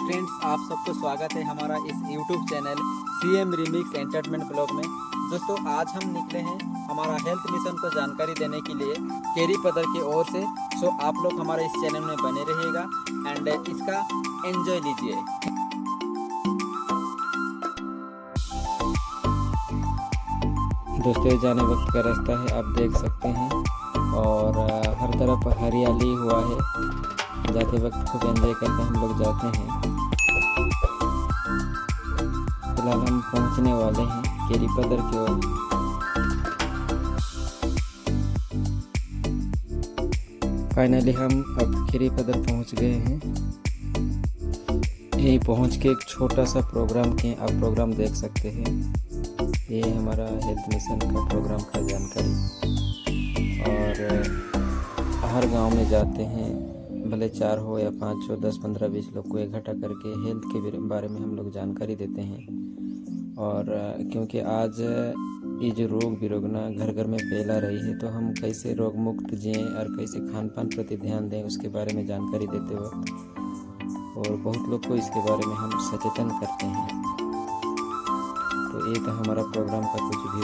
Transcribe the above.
Friends, आप सबको स्वागत है हमारा इस YouTube channel CM remix entertainment blog में। दोस्तों, आज हम निकले हैं हमारा हेल्थ मिशन को जानकारी देने के लिए केरी पदर की ओर से। सो आप लोग हमारे इस चैनल में बने रहिएगा एंड इसका एंजॉय लीजिए। दोस्तों, जाने वक्त का रास्ता है, आप देख सकते हैं, और हर तरफ हरियाली हुआ है। जाते वक्त खूब एंजॉय करके हम लोग जाते हैं। फिलहाल हम पहुंचने वाले हैं केरी पदर की ओर। फाइनली हम अब केरी पदर पहुंच गए हैं। यहीं पहुंच के एक छोटा सा प्रोग्राम किए, आप प्रोग्राम देख सकते हैं। ये हमारा हेल्थ मिशन का प्रोग्राम का जानकारी, और हर गांव में जाते हैं, भले 4 हो या 5 हो, 10, 15, 20 लोग को इकट्ठा करके हेल्थ के बारे में हम लोग जानकारी देते हैं। और क्योंकि आज ये जो रोग बिरोगना घर घर में फैला रही है, तो हम कैसे रोग मुक्त जिएँ और कैसे खान पान प्रति ध्यान दें, उसके बारे में जानकारी देते वक्त, और बहुत लोग को इसके बारे में हम सचेतन करते हैं। तो ये था हमारा प्रोग्राम का कुछ भी